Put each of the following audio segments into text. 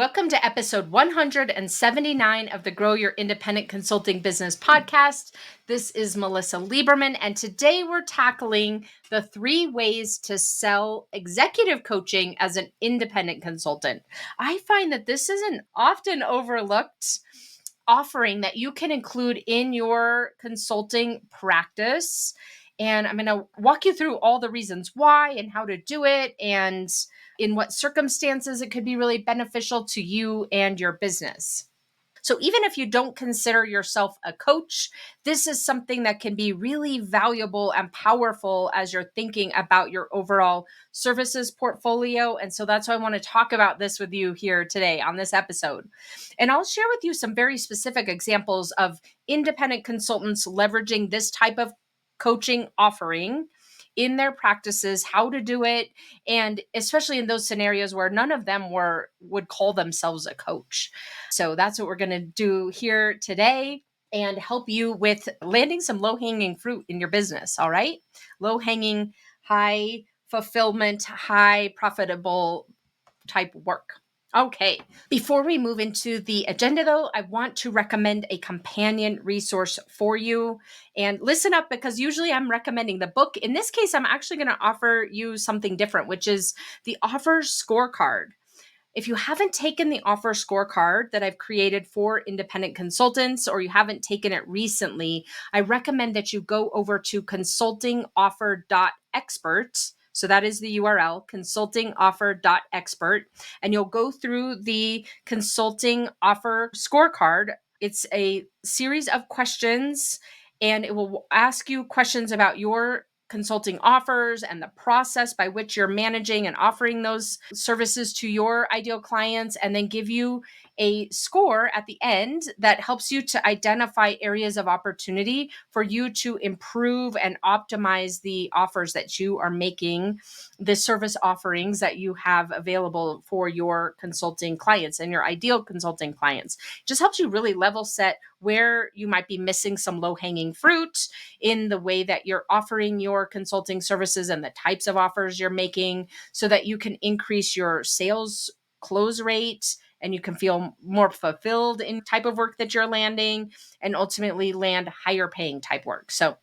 Welcome to episode 179 of the Grow Your Independent Consulting Business podcast. This is Melisa Liberman, and today we're tackling the 3 ways to sell executive coaching as an independent consultant. I find that this is an often overlooked offering that you can include in your consulting practice. And I'm going to walk you through all the reasons why and how to do it and in what circumstances it could be really beneficial to you and your business. So even if you don't consider yourself a coach, this is something that can be really valuable and powerful as you're thinking about your overall services portfolio. And so that's why I want to talk about this with you here today on this episode. And I'll share with you some very specific examples of independent consultants leveraging this type of coaching offering in their practices, how to do it, and especially in those scenarios where none of them would call themselves a coach. So that's what we're going to do here today and help you with landing some low-hanging fruit in your business, all right? Low-hanging, high fulfillment, high profitable type work. Okay, before we move into the agenda though, I want to recommend a companion resource for you. And listen up, because usually I'm recommending the book. In this case, I'm actually going to offer you something different, which is the Offer Scorecard. If you haven't taken the Offer Scorecard that I've created for independent consultants, or you haven't taken it recently, I recommend that you go over to consultingoffer.expert. So that is the URL, consultingoffer.expert, and you'll go through the Consulting Offer Scorecard. It's a series of questions, and it will ask you questions about your consulting offers and the process by which you're managing and offering those services to your ideal clients, and then give you a score at the end that helps you to identify areas of opportunity for you to improve and optimize the offers that you are making, the service offerings that you have available for your consulting clients and your ideal consulting clients. It just helps you really level set where you might be missing some low-hanging fruit in the way that you're offering your consulting services and the types of offers you're making, so that you can increase your sales close rate and you can feel more fulfilled in type of work that you're landing, and ultimately land higher paying type work. So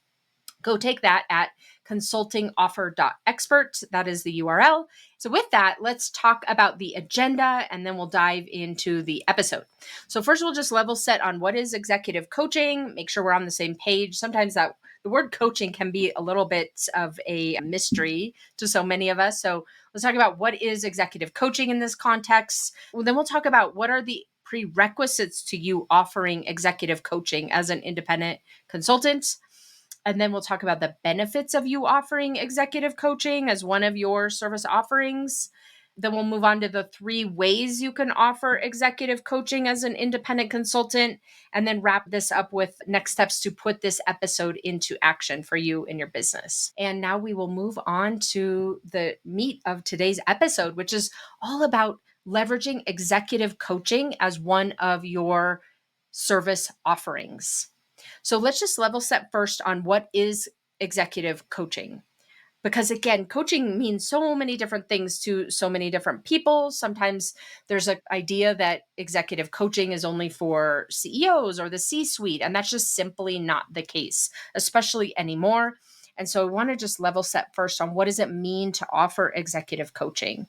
go take that at consultingoffer.expert. That is the URL. So with that, let's talk about the agenda, and then we'll dive into the episode. So first, we'll just level set on what is executive coaching, make sure we're on the same page. Sometimes that the word coaching can be a little bit of a mystery to so many of us. So let's talk about what is executive coaching in this context. Well, then we'll talk about what are the prerequisites to you offering executive coaching as an independent consultant. And then we'll talk about the benefits of you offering executive coaching as one of your service offerings. Then we'll move on to the 3 ways you can offer executive coaching as an independent consultant, and then wrap this up with next steps to put this episode into action for you in your business. And now we will move on to the meat of today's episode, which is all about leveraging executive coaching as one of your service offerings. So let's just level set first on what is executive coaching. Because again, coaching means so many different things to so many different people. Sometimes there's an idea that executive coaching is only for CEOs or the C-suite, and that's just simply not the case, especially anymore. And so I want to just level set first on what does it mean to offer executive coaching.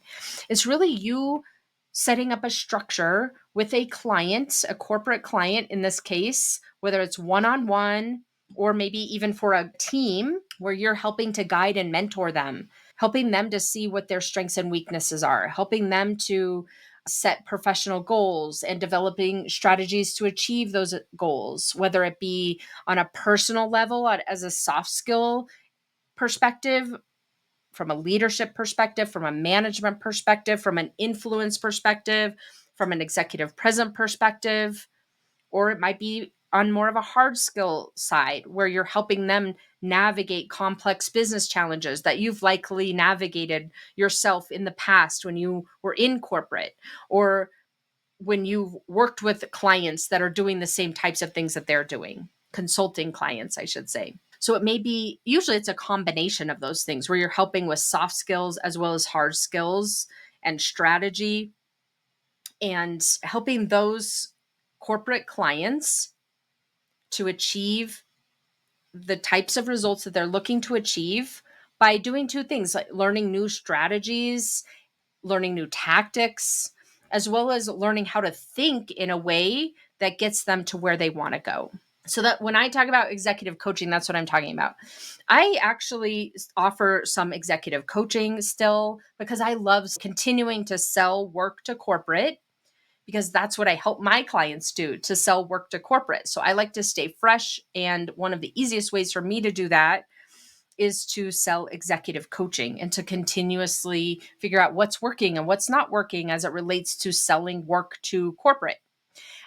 It's really you setting up a structure with a client, a corporate client in this case, whether it's one-on-one or maybe even for a team, where you're helping to guide and mentor them, helping them to see what their strengths and weaknesses are, helping them to set professional goals and developing strategies to achieve those goals, whether it be on a personal level as a soft skill perspective, from a leadership perspective, from a management perspective, from an influence perspective, from an executive presence perspective, or it might be on more of a hard skill side where you're helping them navigate complex business challenges that you've likely navigated yourself in the past when you were in corporate, or when you've worked with clients that are doing the same types of things that they're doing, consulting clients, I should say. So it may be, usually it's a combination of those things where you're helping with soft skills as well as hard skills and strategy and helping those corporate clients to achieve the types of results that they're looking to achieve by doing two things, like learning new strategies, learning new tactics, as well as learning how to think in a way that gets them to where they want to go. So that when I talk about executive coaching, that's what I'm talking about. I actually offer some executive coaching still because I love continuing to sell work to corporate, because that's what I help my clients do, to sell work to corporate. So I like to stay fresh. And one of the easiest ways for me to do that is to sell executive coaching and to continuously figure out what's working and what's not working as it relates to selling work to corporate.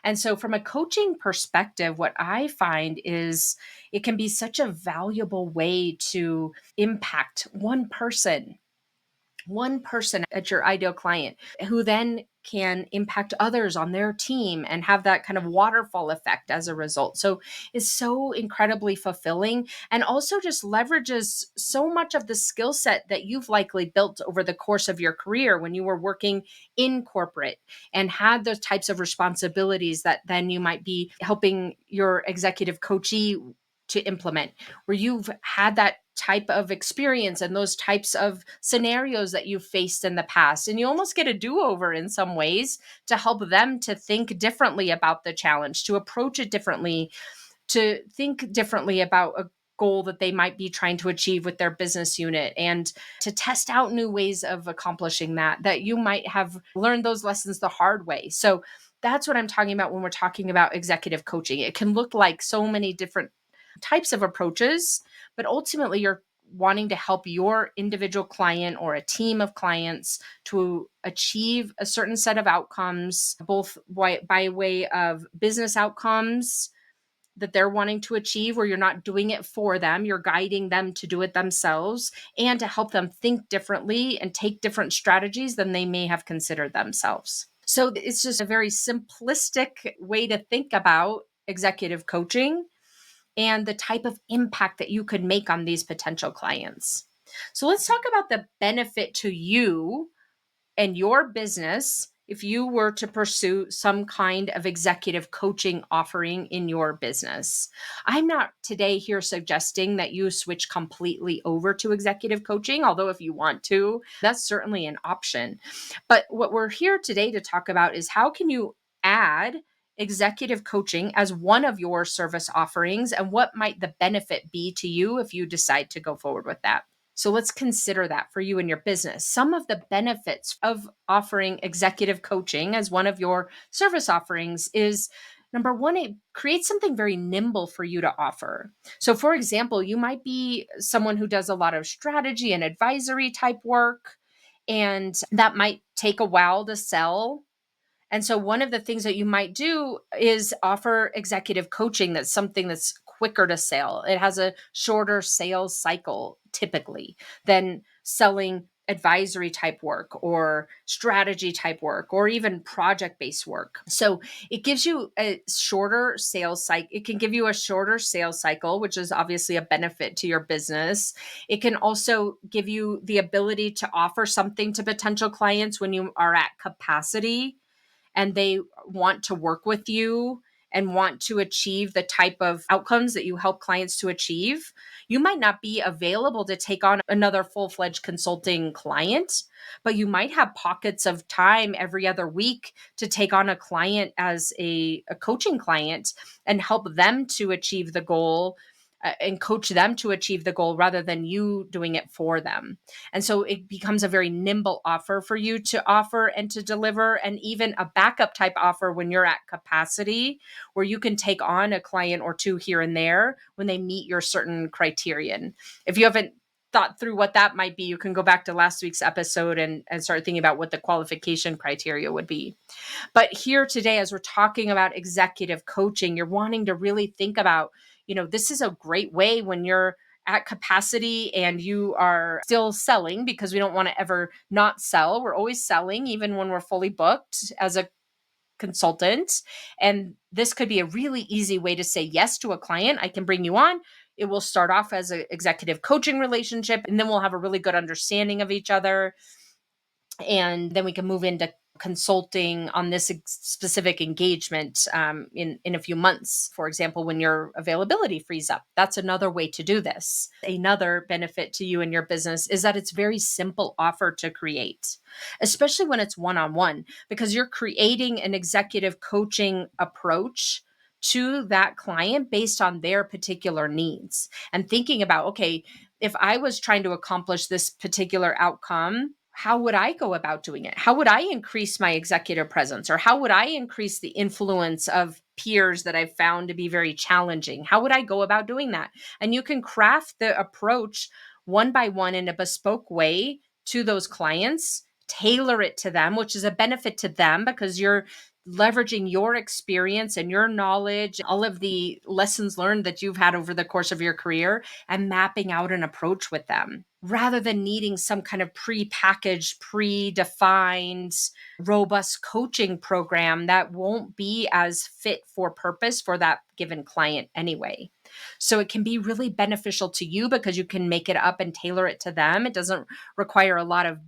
And so, from a coaching perspective, what I find is it can be such a valuable way to impact one person at your ideal client, who then can impact others on their team and have that kind of waterfall effect as a result. So it's so incredibly fulfilling, and also just leverages so much of the skill set that you've likely built over the course of your career when you were working in corporate and had those types of responsibilities that then you might be helping your executive coachee to implement, where you've had that type of experience and those types of scenarios that you've faced in the past. And you almost get a do-over in some ways to help them to think differently about the challenge, to approach it differently, to think differently about a goal that they might be trying to achieve with their business unit, and to test out new ways of accomplishing that you might have learned those lessons the hard way. So that's what I'm talking about when we're talking about executive coaching. It can look like so many different types of approaches, but ultimately you're wanting to help your individual client or a team of clients to achieve a certain set of outcomes, both by way of business outcomes that they're wanting to achieve, where you're not doing it for them, you're guiding them to do it themselves, and to help them think differently and take different strategies than they may have considered themselves. So it's just a very simplistic way to think about executive coaching and the type of impact that you could make on these potential clients. So let's talk about the benefit to you and your business if you were to pursue some kind of executive coaching offering in your business. I'm not today here suggesting that you switch completely over to executive coaching, although if you want to, that's certainly an option. But what we're here today to talk about is how can you add executive coaching as one of your service offerings, and what might the benefit be to you if you decide to go forward with that. So let's consider that for you and your business. Some of the benefits of offering executive coaching as one of your service offerings is, number one, it creates something very nimble for you to offer. So, for example, you might be someone who does a lot of strategy and advisory type work, and that might take a while to sell. And so one of the things that you might do is offer executive coaching that's something that's quicker to sell. It has a shorter sales cycle typically than selling advisory type work or strategy type work or even project based work. So it gives you a shorter sales cycle. It can give you a shorter sales cycle, which is obviously a benefit to your business. It can also give you the ability to offer something to potential clients when you are at capacity and they want to work with you and want to achieve the type of outcomes that you help clients to achieve. You might not be available to take on another full-fledged consulting client, but you might have pockets of time every other week to take on a client as a coaching client and help them to achieve the goal, and coach them to achieve the goal rather than you doing it for them. And so it becomes a very nimble offer for you to offer and to deliver, and even a backup type offer when you're at capacity, where you can take on a client or two here and there when they meet your certain criterion. If you haven't thought through what that might be, you can go back to last week's episode and start thinking about what the qualification criteria would be. But here today, as we're talking about executive coaching, you're wanting to really think about, this is a great way when you're at capacity and you are still selling, because we don't want to ever not sell. We're always selling, even when we're fully booked as a consultant. And this could be a really easy way to say yes to a client. I can bring you on. It will start off as an executive coaching relationship, and then we'll have a really good understanding of each other. And then we can move into consulting on this specific engagement in a few months, for example, when your availability frees up. That's another way to do this. Another benefit to you and your business is that it's very simple offer to create, especially when it's one-on-one, because you're creating an executive coaching approach to that client based on their particular needs and thinking about, okay, if I was trying to accomplish this particular outcome, how would I go about doing it? How would I increase my executive presence? Or how would I increase the influence of peers that I've found to be very challenging? How would I go about doing that? And you can craft the approach one by one in a bespoke way to those clients, tailor it to them, which is a benefit to them because you're leveraging your experience and your knowledge, all of the lessons learned that you've had over the course of your career, and mapping out an approach with them rather than needing some kind of pre-packaged, predefined, robust coaching program that won't be as fit for purpose for that given client anyway. So it can be really beneficial to you because you can make it up and tailor it to them. It doesn't require a lot of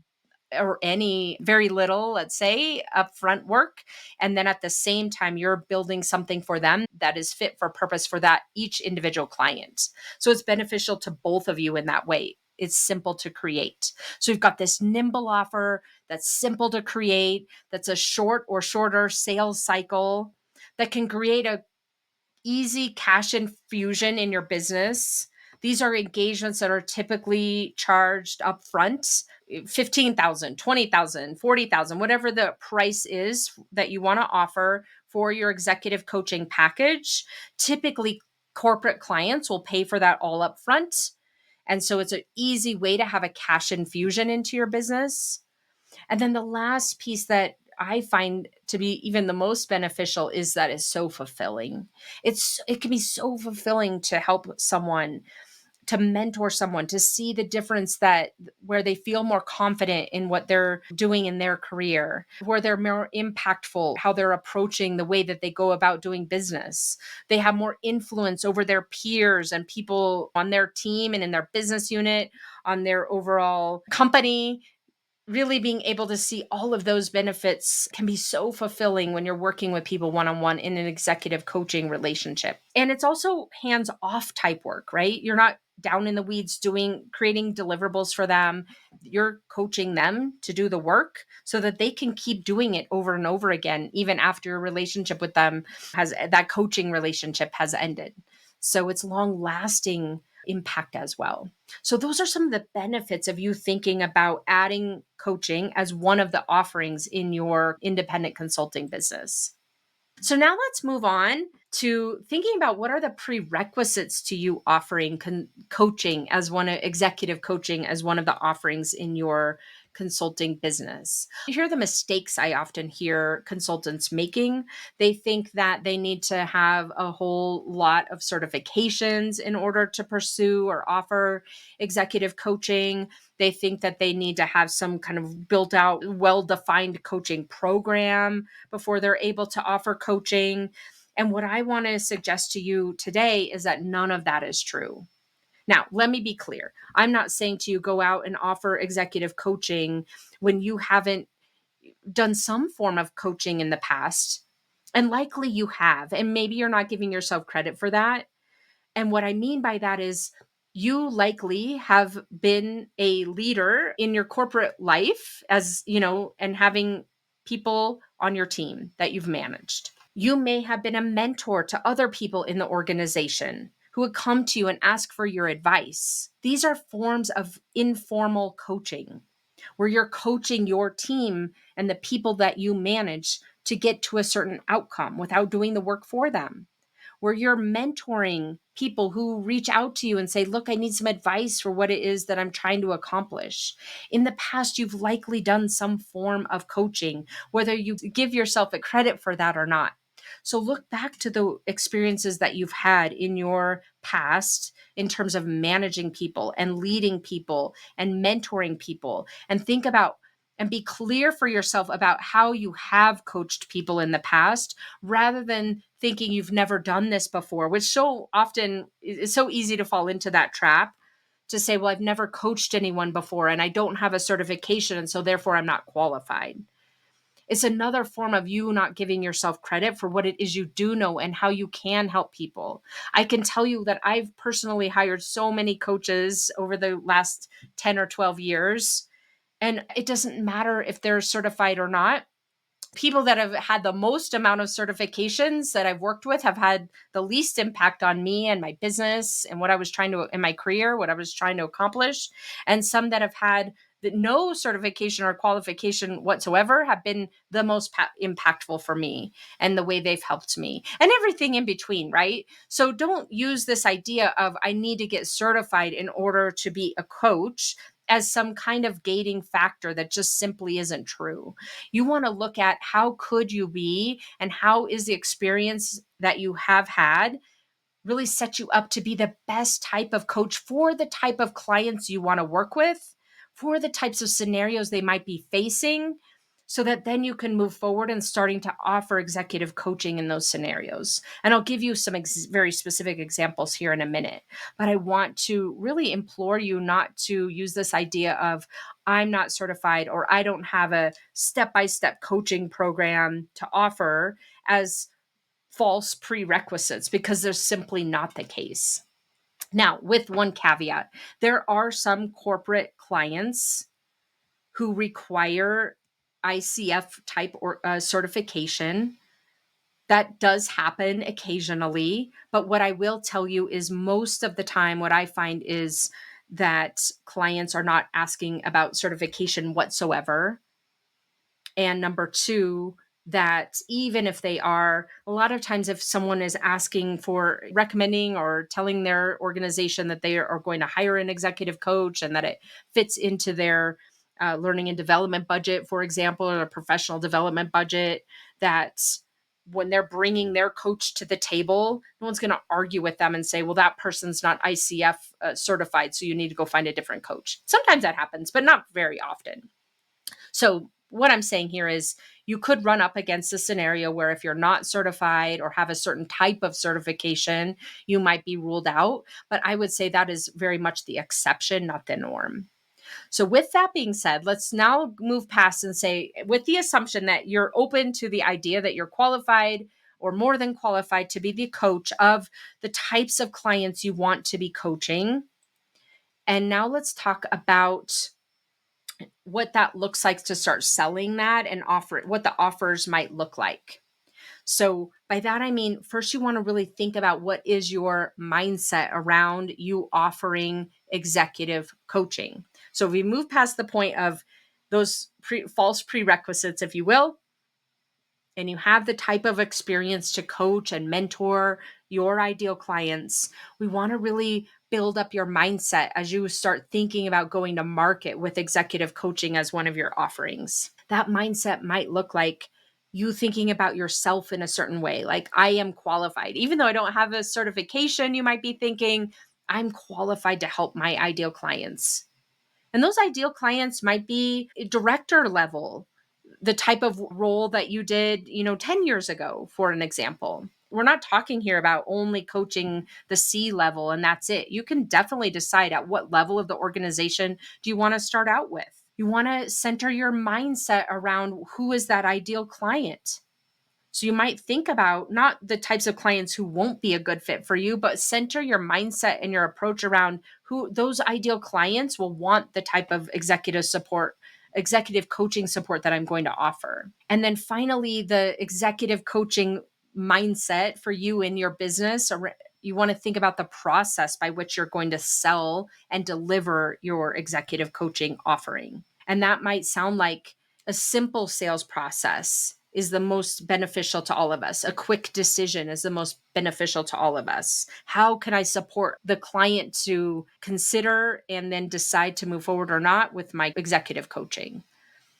or any very little, let's say, upfront work. And then at the same time, you're building something for them that is fit for purpose for that each individual client. So it's beneficial to both of you in that way. It's simple to create. So you've got this nimble offer that's simple to create, that's a short or shorter sales cycle that can create a easy cash infusion in your business. These are engagements that are typically charged upfront, 15,000, 20,000, 40,000, whatever the price is that you want to offer for your executive coaching package. Typically, corporate clients will pay for that all upfront. And so it's an easy way to have a cash infusion into your business. And then the last piece that I find to be even the most beneficial is that it's so fulfilling. It can be so fulfilling to help someone, to mentor someone, to see the difference that where they feel more confident in what they're doing in their career, where they're more impactful, how they're approaching the way that they go about doing business. They have more influence over their peers and people on their team and in their business unit, on their overall company. Really being able to see all of those benefits can be so fulfilling when you're working with people one-on-one in an executive coaching relationship. And it's also hands-off type work, right? You're not down in the weeds creating deliverables for them. You're coaching them to do the work so that they can keep doing it over and over again, even after your relationship with them that coaching relationship has ended. So it's long lasting impact as well. So those are some of the benefits of you thinking about adding coaching as one of the offerings in your independent consulting business. So now let's move on to thinking about what are the prerequisites to you offering coaching as executive coaching as one of the offerings in your consulting business. Here are the mistakes I often hear consultants making. They think that they need to have a whole lot of certifications in order to pursue or offer executive coaching. They think that they need to have some kind of built out, well-defined coaching program before they're able to offer coaching. And what I want to suggest to you today is that none of that is true. Now, let me be clear. I'm not saying to you go out and offer executive coaching when you haven't done some form of coaching in the past. And likely you have. And maybe you're not giving yourself credit for that. And what I mean by that is you likely have been a leader in your corporate life and having people on your team that you've managed. You may have been a mentor to other people in the organization who would come to you and ask for your advice. These are forms of informal coaching where you're coaching your team and the people that you manage to get to a certain outcome without doing the work for them, where you're mentoring people who reach out to you and say, look, I need some advice for what it is that I'm trying to accomplish. In the past, you've likely done some form of coaching, whether you give yourself a credit for that or not. So look back to the experiences that you've had in your past in terms of managing people and leading people and mentoring people, and think about and be clear for yourself about how you have coached people in the past rather than thinking you've never done this before, which so often is so easy to fall into that trap to say, well, I've never coached anyone before and I don't have a certification. And so therefore I'm not qualified. It's another form of you not giving yourself credit for what it is you do know and how you can help people. I can tell you that I've personally hired so many coaches over the last 10 or 12 years, and it doesn't matter if they're certified or not. People that have had the most amount of certifications that I've worked with have had the least impact on me and my business and what I was trying to, in my career, what I was trying to accomplish. And some that have had no certification or qualification whatsoever have been the most impactful for me and the way they've helped me, and everything in between, right? So don't use this idea of I need to get certified in order to be a coach as some kind of gating factor that just simply isn't true. You want to look at how could you be and how is the experience that you have had really set you up to be the best type of coach for the type of clients you want to work with, for the types of scenarios they might be facing, so that then you can move forward and starting to offer executive coaching in those scenarios. And I'll give you some very specific examples here in a minute. But I want to really implore you not to use this idea of I'm not certified or I don't have a step-by-step coaching program to offer as false prerequisites, because they're simply not the case. Now, with one caveat, there are some corporate clients who require ICF type or certification. That does happen occasionally. But what I will tell you is most of the time, what I find is that clients are not asking about certification whatsoever. And number two, that even if they are, a lot of times if someone is asking for recommending or telling their organization that they are going to hire an executive coach and that it fits into their learning and development budget, for example, or a professional development budget, that when they're bringing their coach to the table, no one's going to argue with them and say, well, that person's not ICF certified, so you need to go find a different coach. Sometimes that happens, but not very often. So what I'm saying here is you could run up against a scenario where if you're not certified or have a certain type of certification, you might be ruled out. But I would say that is very much the exception, not the norm. So with that being said, let's now move past and say, with the assumption that you're open to the idea that you're qualified or more than qualified to be the coach of the types of clients you want to be coaching. And now let's talk about what that looks like to start selling that and offer what the offers might look like. So by that, I mean, first you want to really think about what is your mindset around you offering executive coaching. So if we move past the point of those false prerequisites, if you will, and you have the type of experience to coach and mentor your ideal clients, we want to really build up your mindset as you start thinking about going to market with executive coaching as one of your offerings. That mindset might look like you thinking about yourself in a certain way, like I am qualified. Even though I don't have a certification, you might be thinking, I'm qualified to help my ideal clients. And those ideal clients might be director level, the type of role that you did, 10 years ago, for an example. We're not talking here about only coaching the C level and that's it. You can definitely decide at what level of the organization do you want to start out with. You want to center your mindset around who is that ideal client. So you might think about not the types of clients who won't be a good fit for you, but center your mindset and your approach around who those ideal clients will want the type of executive coaching support that I'm going to offer. And then finally, the executive coaching mindset for you in your business. You want to think about the process by which you're going to sell and deliver your executive coaching offering. And that might sound like a simple sales process is the most beneficial to all of us. A quick decision is the most beneficial to all of us. How can I support the client to consider and then decide to move forward or not with my executive coaching?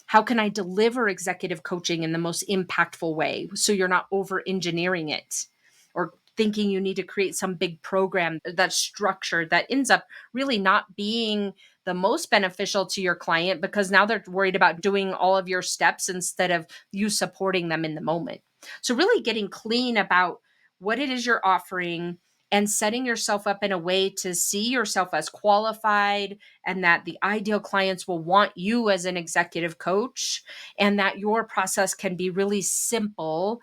How can I deliver executive coaching in the most impactful way so you're not over engineering it or thinking you need to create some big program that's structured that ends up really not being the most beneficial to your client because now they're worried about doing all of your steps instead of you supporting them in the moment. So really getting clean about what it is you're offering and setting yourself up in a way to see yourself as qualified, and that the ideal clients will want you as an executive coach, and that your process can be really simple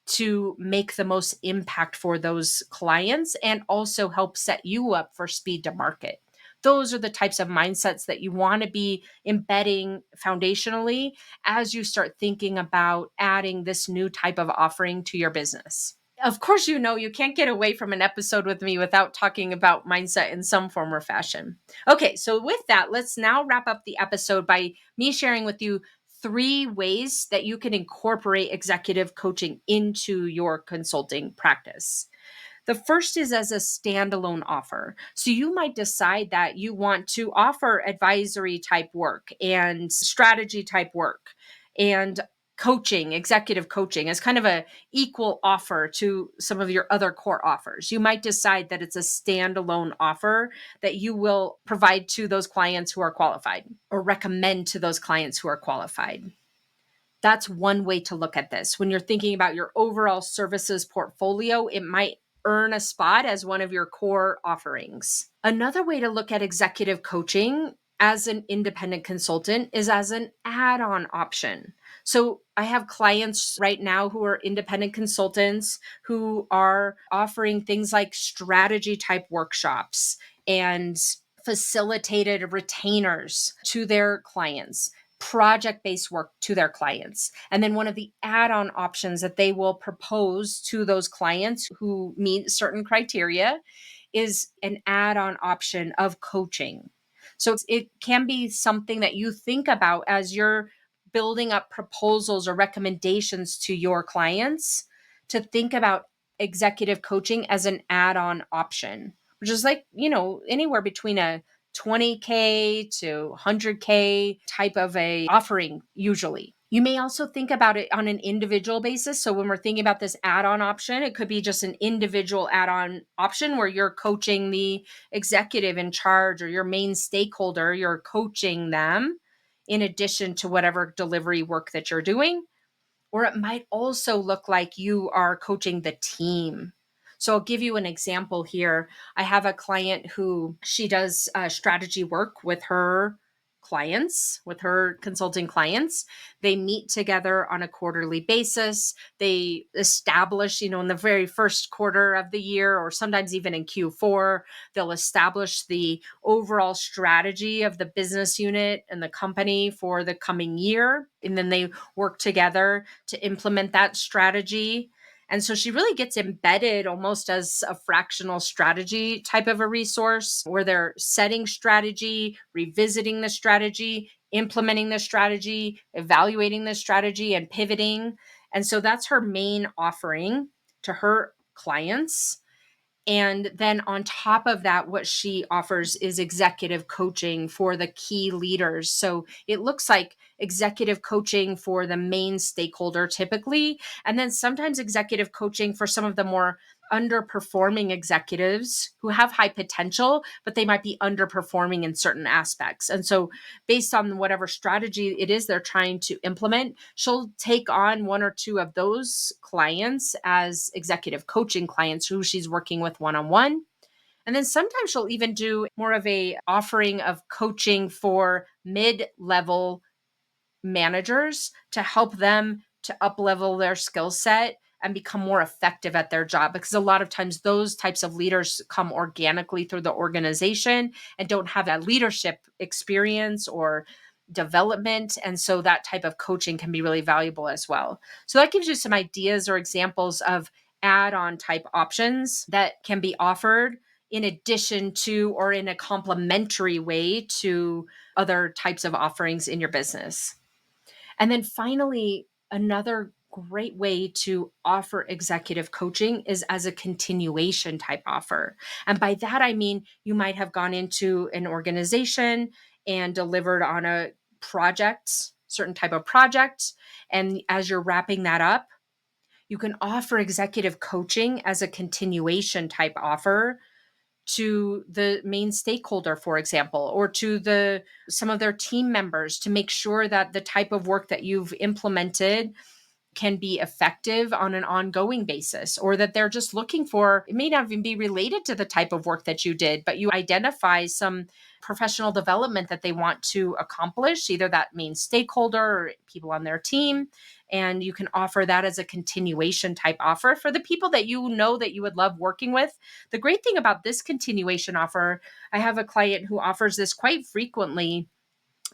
to make the most impact for those clients and also help set you up for speed to market. Those are the types of mindsets that you want to be embedding foundationally as you start thinking about adding this new type of offering to your business. Of course, you can't get away from an episode with me without talking about mindset in some form or fashion. Okay, so with that, let's now wrap up the episode by me sharing with you 3 ways that you can incorporate executive coaching into your consulting practice. The first is as a standalone offer. So you might decide that you want to offer advisory type work and strategy type work and coaching, executive coaching as kind of a equal offer to some of your other core offers. You might decide that it's a standalone offer that you will provide to those clients who are qualified or recommend to those clients who are qualified. That's one way to look at this. When you're thinking about your overall services portfolio, it might earn a spot as one of your core offerings. Another way to look at executive coaching as an independent consultant is as an add on option. So I have clients right now who are independent consultants who are offering things like strategy type workshops and facilitated retainers to their clients, project based work to their clients. And then one of the add on options that they will propose to those clients who meet certain criteria is an add on option of coaching. So it can be something that you think about as you're building up proposals or recommendations to your clients, to think about executive coaching as an add on option, which is like, anywhere between a 20K to 100K type of a offering usually. You may also think about it on an individual basis. So when we're thinking about this add-on option, it could be just an individual add-on option where you're coaching the executive in charge or your main stakeholder, you're coaching them in addition to whatever delivery work that you're doing. Or it might also look like you are coaching the team. So I'll give you an example here. I have a client who she does strategy work with her clients, with her consulting clients. They meet together on a quarterly basis. They establish, in the very first quarter of the year, or sometimes even in Q4, they'll establish the overall strategy of the business unit and the company for the coming year. And then they work together to implement that strategy. And so she really gets embedded almost as a fractional strategy type of a resource where they're setting strategy, revisiting the strategy, implementing the strategy, evaluating the strategy, and pivoting. And so that's her main offering to her clients. And then on top of that, what she offers is executive coaching for the key leaders. So it looks like executive coaching for the main stakeholder typically, and then sometimes executive coaching for some of the more underperforming executives who have high potential, but they might be underperforming in certain aspects. And so based on whatever strategy it is they're trying to implement, she'll take on one or two of those clients as executive coaching clients who she's working with one-on-one. And then sometimes she'll even do more of a offering of coaching for mid-level managers to help them to up level their skill set and become more effective at their job, because a lot of times those types of leaders come organically through the organization and don't have that leadership experience or development. And so that type of coaching can be really valuable as well. So that gives you some ideas or examples of add-on type options that can be offered in addition to or in a complementary way to other types of offerings in your business. And then finally, another great way to offer executive coaching is as a continuation type offer. And by that, I mean, you might have gone into an organization and delivered on a project, certain type of project. And as you're wrapping that up, you can offer executive coaching as a continuation type offer to the main stakeholder, for example, or to some of their team members, to make sure that the type of work that you've implemented can be effective on an ongoing basis, or that they're just looking for, it may not even be related to the type of work that you did, but you identify some professional development that they want to accomplish, either that means stakeholder or people on their team. And you can offer that as a continuation type offer for the people that you know that you would love working with. The great thing about this continuation offer, I have a client who offers this quite frequently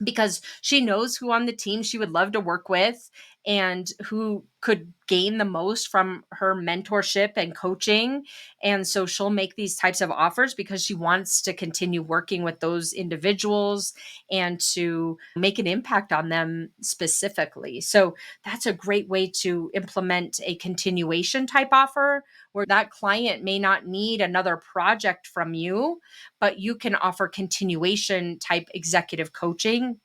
because she knows who on the team she would love to work with and who could gain the most from her mentorship and coaching. And so she'll make these types of offers because she wants to continue working with those individuals and to make an impact on them specifically. So that's a great way to implement a continuation type offer where that client may not need another project from you, but you can offer continuation type executive coaching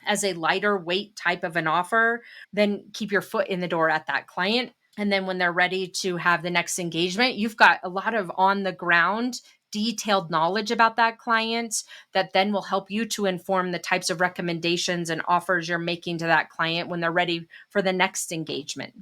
as a lighter weight type of an offer, then keep your foot in the door at that client. And then when they're ready to have the next engagement, you've got a lot of on the ground, detailed knowledge about that client that then will help you to inform the types of recommendations and offers you're making to that client when they're ready for the next engagement.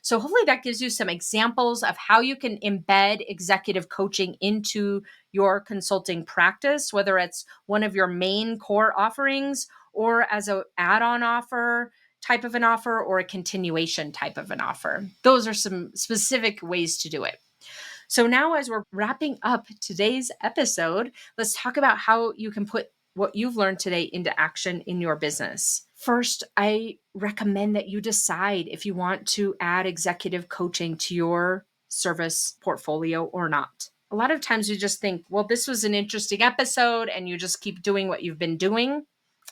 So hopefully that gives you some examples of how you can embed executive coaching into your consulting practice, whether it's one of your main core offerings or as a add-on offer type of an offer or a continuation type of an offer. Those are some specific ways to do it. So now as we're wrapping up today's episode, let's talk about how you can put what you've learned today into action in your business. First, I recommend that you decide if you want to add executive coaching to your service portfolio or not. A lot of times we just think, well, this was an interesting episode, and you just keep doing what you've been doing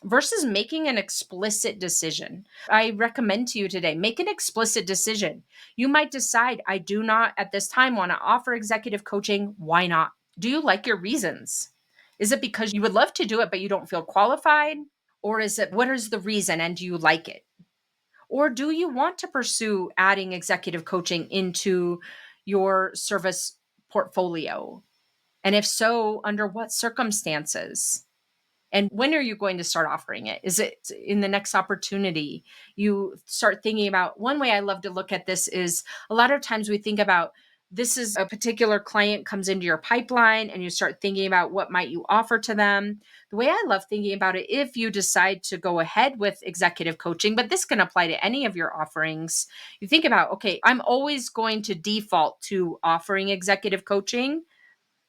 versus making an explicit decision. I recommend to you today, make an explicit decision. You might decide, I do not at this time want to offer executive coaching. Why not? Do you like your reasons? Is it because you would love to do it, but you don't feel qualified? Or is it, what is the reason and do you like it? Or do you want to pursue adding executive coaching into your service portfolio? And if so, under what circumstances? And when are you going to start offering it? Is it in the next opportunity? You start thinking about, one way I love to look at this is a lot of times we think about, this is a particular client comes into your pipeline and you start thinking about what might you offer to them. The way I love thinking about it, if you decide to go ahead with executive coaching, but this can apply to any of your offerings, you think about, okay, I'm always going to default to offering executive coaching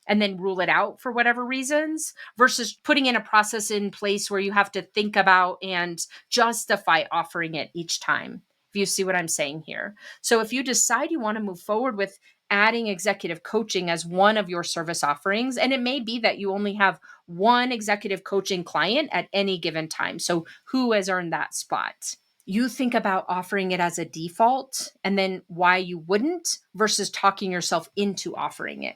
and then rule it out for whatever reasons, versus putting in a process in place where you have to think about and justify offering it each time. If you see what I'm saying here. So if you decide you want to move forward with adding executive coaching as one of your service offerings, and it may be that you only have one executive coaching client at any given time. So who has earned that spot? You think about offering it as a default and then why you wouldn't versus talking yourself into offering it.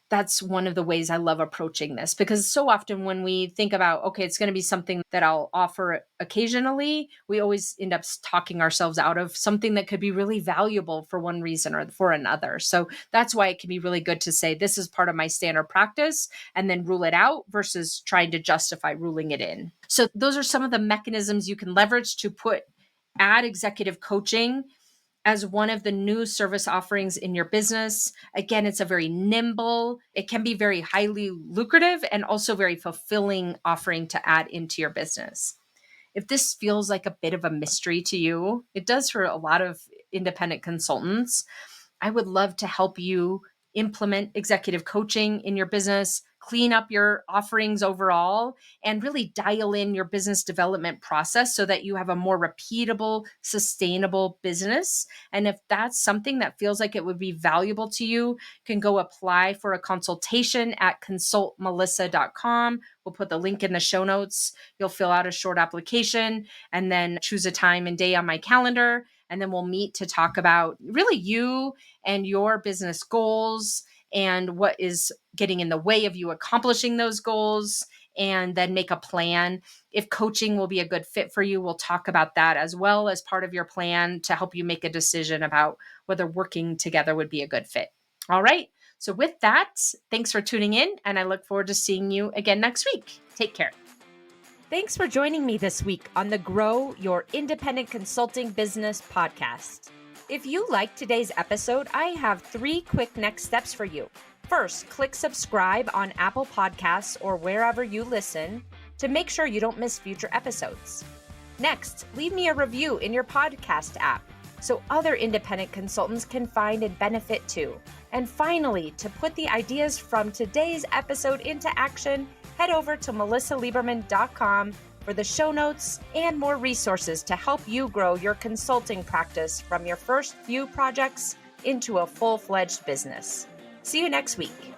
That's one of the ways I love approaching this, because so often when we think about, okay, it's going to be something that I'll offer occasionally, we always end up talking ourselves out of something that could be really valuable for one reason or for another. So that's why it can be really good to say, this is part of my standard practice, and then rule it out versus trying to justify ruling it in. So those are some of the mechanisms you can leverage to add executive coaching as one of the new service offerings in your business. Again, it's a very nimble, it can be very highly lucrative and also very fulfilling offering to add into your business. If this feels like a bit of a mystery to you, it does for a lot of independent consultants. I would love to help you implement executive coaching in your business, clean up your offerings overall, and really dial in your business development process so that you have a more repeatable, sustainable business. And if that's something that feels like it would be valuable to you, you can go apply for a consultation at consultmelisa.com. We'll put the link in the show notes. You'll fill out a short application and then choose a time and day on my calendar. And then we'll meet to talk about really you and your business goals and what is getting in the way of you accomplishing those goals, and then make a plan. If coaching will be a good fit for you, we'll talk about that as well as part of your plan to help you make a decision about whether working together would be a good fit. All right. So with that, thanks for tuning in, and I look forward to seeing you again next week. Take care. Thanks for joining me this week on the Grow Your Independent Consulting Business podcast. If you liked today's episode, I have 3 quick next steps for you. First, click subscribe on Apple Podcasts or wherever you listen to make sure you don't miss future episodes. Next, leave me a review in your podcast app so other independent consultants can find and benefit too. And finally, to put the ideas from today's episode into action, head over to melisaliberman.com for the show notes and more resources to help you grow your consulting practice from your first few projects into a full-fledged business. See you next week.